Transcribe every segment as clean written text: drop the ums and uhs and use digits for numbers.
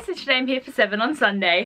and today I'm here for 7 on Sunday.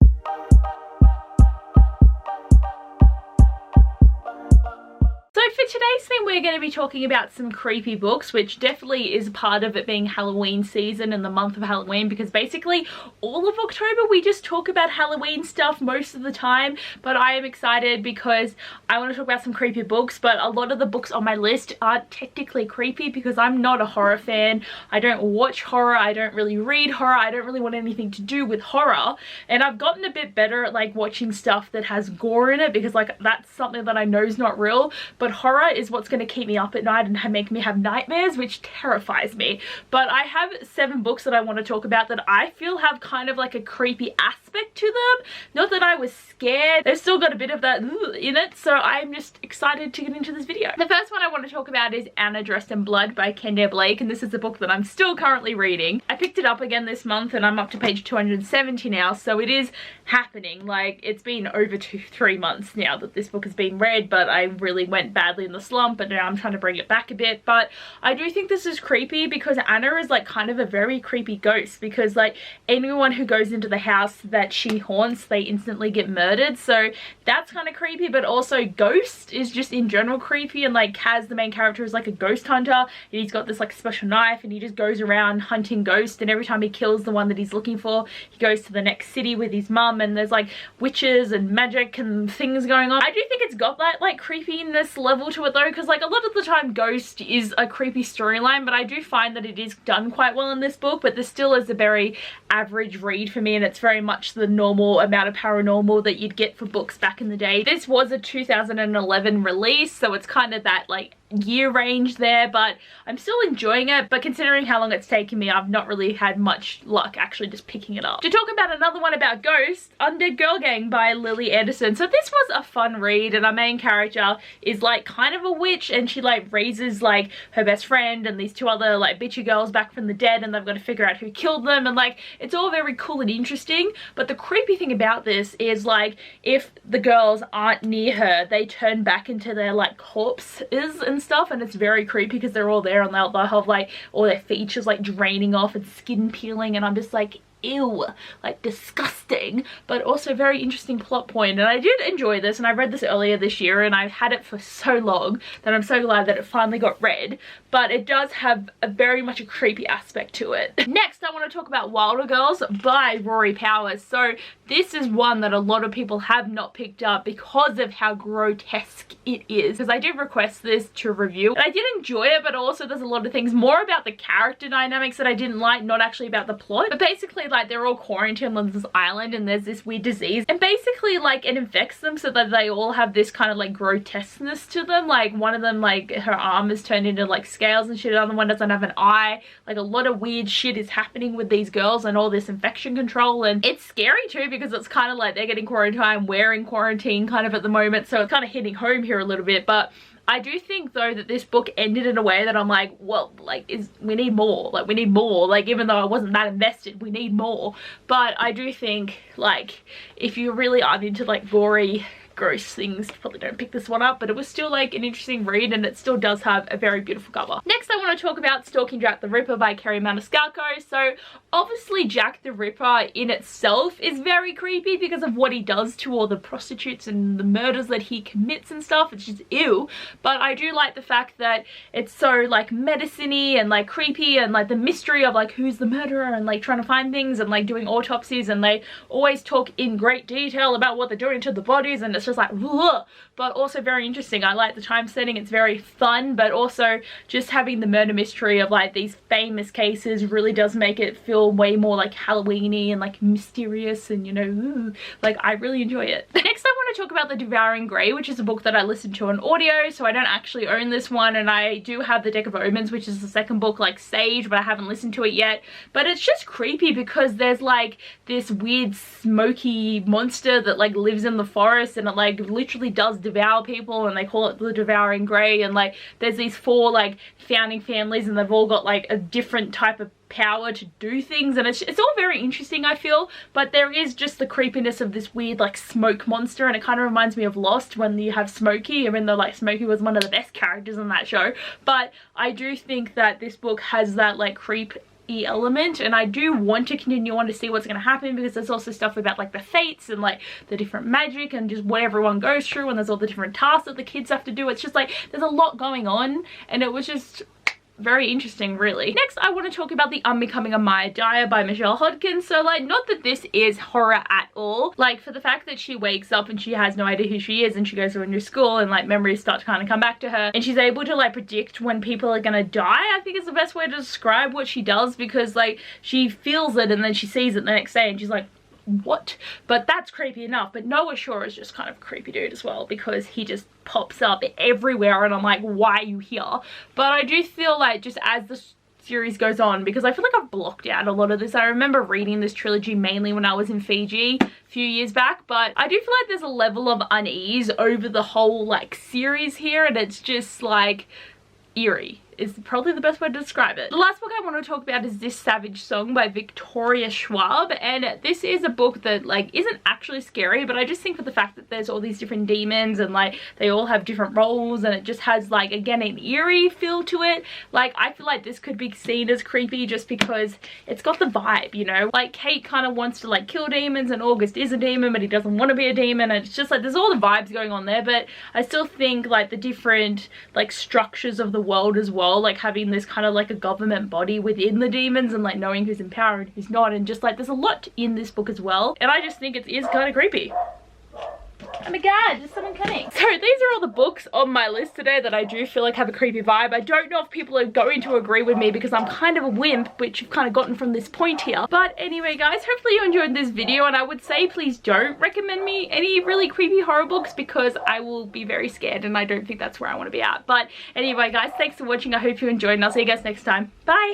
So for today's theme, we're going to be talking about some creepy books, which definitely is part of it being Halloween season and the month of Halloween, because basically all of October we just talk about Halloween stuff most of the time. But I am excited because I want to talk about some creepy books, but a lot of the books on my list aren't technically creepy because I'm not a horror fan. I don't watch horror, I don't really read horror, I don't really want anything to do with horror. And I've gotten a bit better at like watching stuff that has gore in it, because like that's something that I know is not real. But horror is what's going to keep me up at night and make me have nightmares, which terrifies me. But I have 7 books that I want to talk about that I feel have kind of like a creepy aspect to them. Not that I was scared, they've still got a bit of that in it, so I'm just excited to get into this video. The first one I want to talk about is Anna Dressed in Blood by Abbeyleec, and this is a book that I'm still currently reading. I picked it up again this month and I'm up to page 270 now, so it is happening. Like, it's been over 2-3 months now that this book has been read, but I really went badly in the slump and now I'm trying to bring it back a bit. But I do think this is creepy because Anna is like kind of a very creepy ghost, because like anyone who goes into the house that she haunts, they instantly get murdered, so that's kind of creepy. But also Ghost is just in general creepy, and like Kaz, the main character, is like a ghost hunter and he's got this like special knife and he just goes around hunting ghosts, and every time he kills the one that he's looking for, he goes to the next city with his mum, and there's like witches and magic and things going on. I do think it's got that like creepiness level to it though, because like a lot of the time Ghost is a creepy storyline, but I do find that it is done quite well in this book. But this still is a very average read for me, and it's very much the normal amount of paranormal that you'd get for books back in the day. This was a 2011 release, so it's kind of that like year range there, but I'm still enjoying it. But considering how long it's taken me, I've not really had much luck actually just picking it up. To talk about another one about ghosts, Undead Girl Gang by Lily Anderson. So this was a fun read, and our main character is like kind of a witch, and she like raises like her best friend and these 2 other like bitchy girls back from the dead, and they've got to figure out who killed them, and like it's all very cool and interesting. But the creepy thing about this is like if the girls aren't near her, they turn back into their like corpses and stuff, and it's very creepy because they're all there and they'll have like all their features like draining off and skin peeling, and I'm just like, ew, like disgusting, but also very interesting plot point. And I did enjoy this, and I read this earlier this year, and I've had it for so long that I'm so glad that it finally got read. But it does have a very much a creepy aspect to it. Next, I want to talk about Wilder Girls by Rory Powers. So this is one that a lot of people have not picked up because of how grotesque it is, because I did request this to review and I did enjoy it, but also there's a lot of things more about the character dynamics that I didn't like, not actually about the plot. But basically like they're all quarantined on this island, and there's this weird disease, and basically like it infects them so that they all have this kind of like grotesqueness to them. Like one of them, like her arm is turned into like scales and shit, the other one doesn't have an eye. Like a lot of weird shit is happening with these girls and all this infection control, and it's scary too because it's kind of like they're getting quarantined, we're in quarantine kind of at the moment, so it's kind of hitting home here a little bit. But I do think though that this book ended in a way that I'm like, well, like we need more, like we need more, like even though I wasn't that invested, we need more. But I do think like if you really aren't into like gory gross things, probably don't pick this one up, but it was still like an interesting read, and it still does have a very beautiful cover. Next, I want to talk about Stalking Jack the Ripper by Kerry Maniscalco. So obviously Jack the Ripper in itself is very creepy because of what he does to all the prostitutes and the murders that he commits and stuff. It's just ew. But I do like the fact that it's so like medicine-y and like creepy, and like the mystery of like who's the murderer, and like trying to find things and like doing autopsies, and they always talk in great detail about what they're doing to the bodies, and it's just like ugh, but also very interesting. I like the time setting, it's very fun, but also just having the murder mystery of like these famous cases really does make it feel way more like Halloween-y and like mysterious, and you know, ooh, like I really enjoy it. Next, I want to talk about The Devouring Grey, which is a book that I listened to on audio, so I don't actually own this one, and I do have The Deck of Omens, which is the second book, like Sage, but I haven't listened to it yet. But it's just creepy because there's like this weird smoky monster that like lives in the forest, and it like literally does devour people, and they call it the Devouring Grey. And like there's these 4 like founding families, and they've all got like a different type of power to do things, and it's all very interesting, I feel. But there is just the creepiness of this weird like smoke monster, and it kind of reminds me of Lost when you have Smokey, even though like Smokey was one of the best characters in that show. But I do think that this book has that like creep element, and I do want to continue on to see what's going to happen, because there's also stuff about like the fates and like the different magic and just what everyone goes through, and there's all the different tasks that the kids have to do. It's just like there's a lot going on, and it was just very interesting, really. Next, I want to talk about The Unbecoming of Maya Dyer by Michelle Hodgkins. So like, not that this is horror at all, like for the fact that she wakes up and she has no idea who she is, and she goes to a new school, and like memories start to kind of come back to her, and she's able to like predict when people are gonna die, I think is the best way to describe what she does, because like she feels it and then she sees it the next day and she's like, what? But that's creepy enough. But Noah Shaw is just kind of a creepy dude as well, because he just pops up everywhere and I'm like, why are you here? But I do feel like just as the series goes on, because I feel like I've blocked out a lot of this. I remember reading this trilogy mainly when I was in Fiji a few years back, but I do feel like there's a level of unease over the whole like series here, and it's just like eerie is probably the best way to describe it. The last book I want to talk about is This Savage Song by Victoria Schwab, and this is a book that like isn't actually scary, but I just think for the fact that there's all these different demons and like they all have different roles, and it just has like, again, an eerie feel to it. Like I feel like this could be seen as creepy just because it's got the vibe, you know, like Kate kind of wants to like kill demons, and August is a demon but he doesn't want to be a demon, and it's just like there's all the vibes going on there. But I still think like the different like structures of the world as well, like having this kind of like a government body within the demons, and like knowing who's in power and who's not, and just like there's a lot in this book as well, and I just think it is kind of creepy. Oh my god, there's someone coming. So these are all the books on my list today that I do feel like have a creepy vibe. I don't know if people are going to agree with me because I'm kind of a wimp, which you've kind of gotten from this point here. But anyway guys, hopefully you enjoyed this video, and I would say please don't recommend me any really creepy horror books because I will be very scared, and I don't think that's where I want to be at. But anyway guys, thanks for watching. I hope you enjoyed, and I'll see you guys next time. Bye!